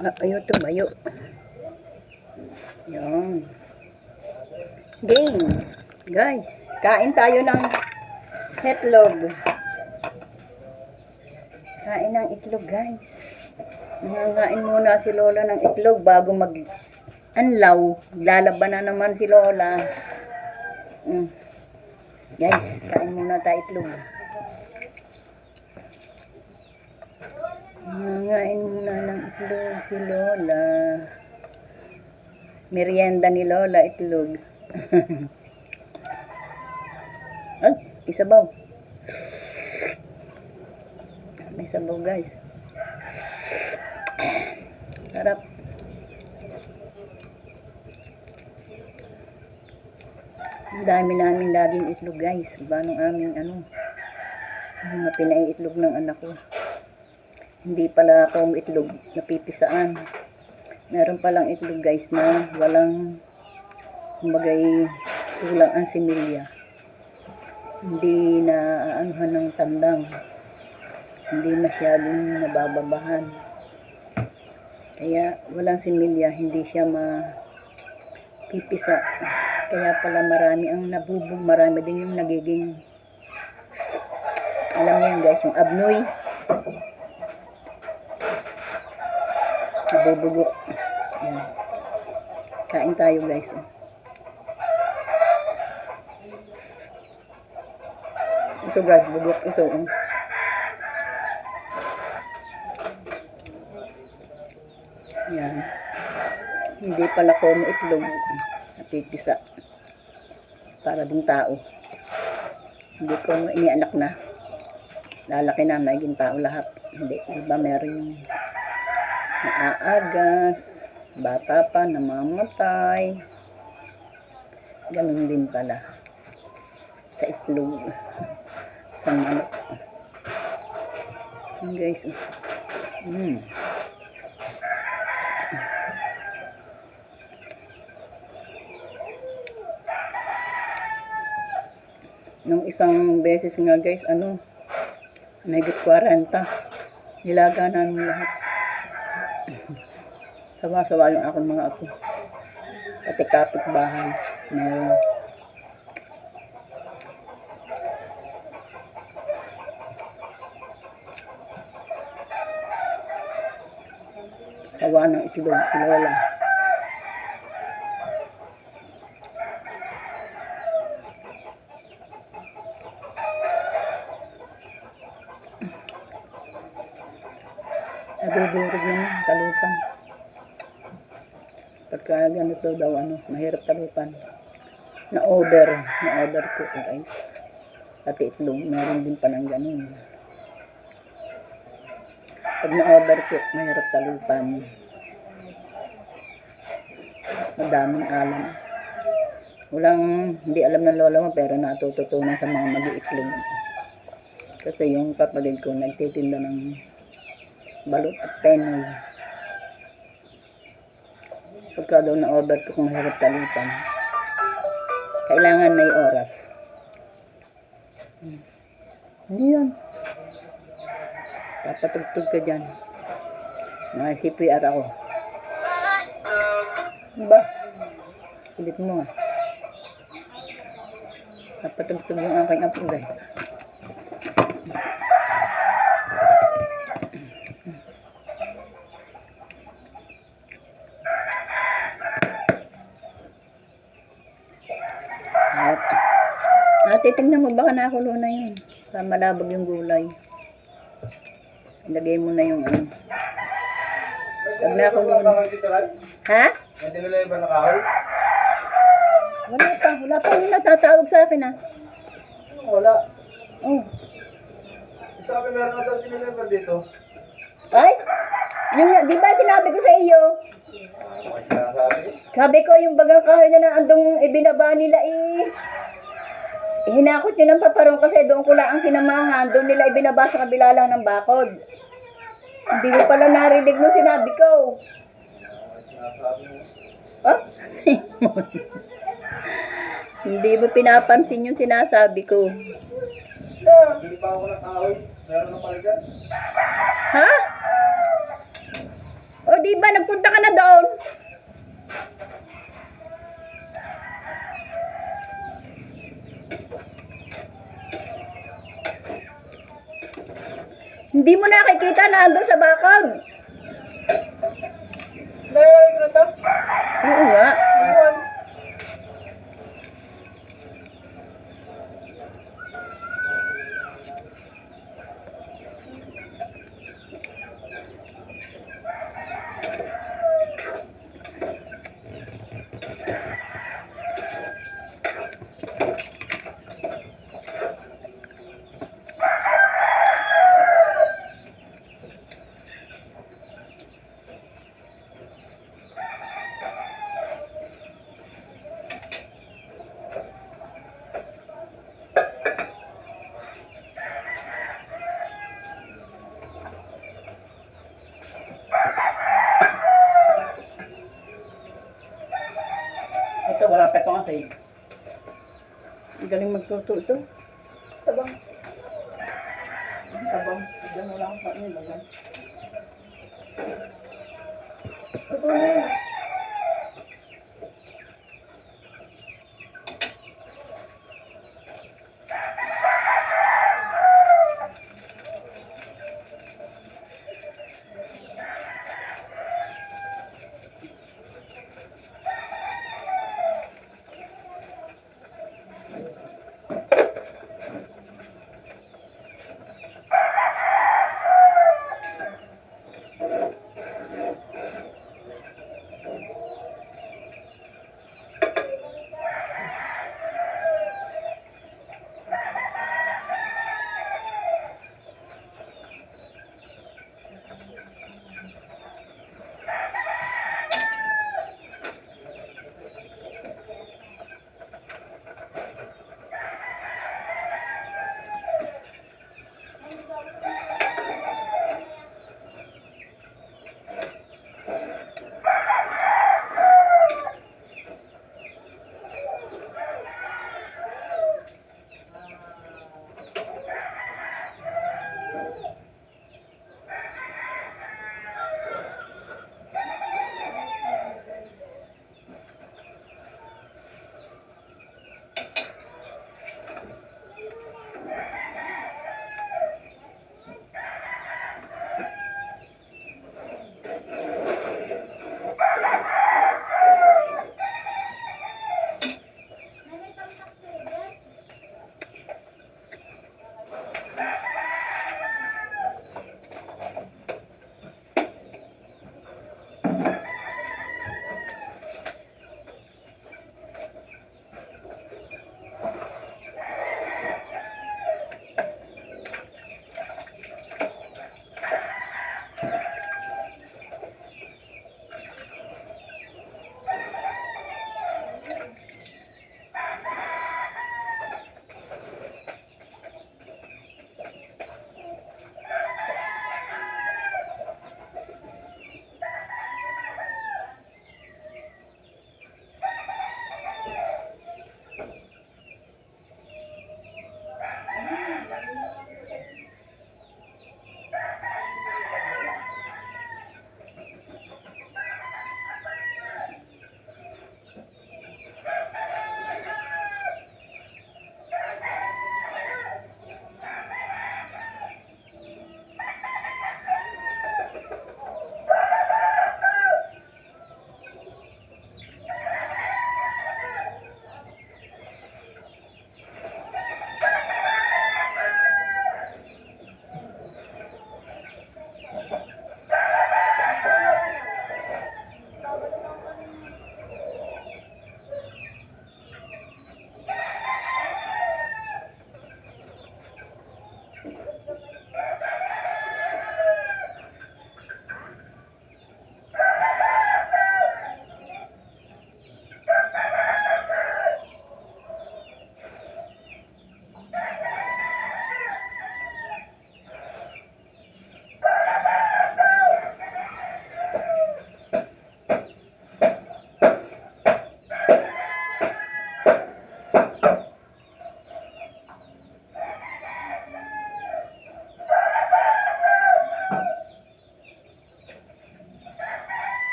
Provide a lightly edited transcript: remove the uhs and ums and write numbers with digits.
Ayaw tumayo. Yan. Game. Guys, kain tayo ng itlog. Kain ng itlog, guys. Nangangain muna si Lola ng itlog bago mag-anlaw. Lalaban na naman si Lola. Guys, kain muna tayo itlog. Nangangain muna ng itlog si Lola. Merienda ni Lola, itlog. Ay, isabaw. May sabaw, guys. Sarap. Ang dami namin laging itlog, guys. Banong aming mga pinaiitlog ng anak ko. Hindi pala akong itlog napipisaan. Meron palang itlog, guys, na walang kumagay kulang ang similya. Hindi na aanuhan ng tandang. Hindi masyadong nabababahan. Kaya walang similya, hindi siya mapipisa. Kaya pala marami ang nabubog, marami din yung nagiging, alam niyo yun, guys, yung abnoy. Nabubugok. Ayan. Kain tayo, guys. Ito, guys, bugok ito. Yan. Hindi pala ko itlog napipisa. Para din tao. Hindi ko inianak na. Lalaki na, maging tao lahat. Hindi. Diba meron yung naaagas, bata pa, namamatay. Ganun din pala. Sa itlog. Sa manok. Yan, guys. Nung isang beses nga, guys, mahigit 40. Nilaga namin lahat. Sawa-sawa yung akong mga apo. Pati kapitbahay. Meron. Sawa ng itlog si Lola. Nadudurog naman, talupan. Pagka ganito daw, mahirap talupan. Na-order ko, guys. Pati itlog, meron din pa ng ganun. Pag na-order ko, mahirap talupan. Madaming alam. Hindi alam ng lola mo, pero natututunan sa mga mag-iitlog. Kasi yung kapatid ko, nagtitinda ng balot at penoy. Pagka daw na-order ko kung mahirap talupan, kailangan may oras. Hindi yan. Papatugtog ka dyan. Mga-CPR ako. Diba? Ulit mo nga. Papatugtog yung aking apo, guys. Titignan mo baka nakulo na yun. Para malabog yung gulay. Ilagay mo na yung Pag nakulo na. Ha? Hindi nila yung ba nakahoy? Wala pa yung natatawag sa akin, ha? Wala. Oh. Sabi meron na daw dineliver dito. Ay? Di ba sinabi ko sa iyo? Ano sinasabi? Sabi ko yung bagang kahoy na andong ibinaba nila hinakot nyo ng paparong kasi doon ko lang ang sinamahan. Doon nila ibinaba sa kabila lang ng bakod. Hindi mo pala narinig nung sinabi ko. Oh? Hindi mo pinapansin yung sinasabi ko. Hindi pa ako nakahoy. Meron na pala dyan. Ha? O di ba, nagpunta ka na doon? Hindi mo nakikita na andun sa bakal. Dahil ko na to. Oo nga. Iwan. Ito, wala pa ito kasi. Ang galing magtuto ito. Tabang. Tabang. Diyan wala akong sa nila. Totoo na yun.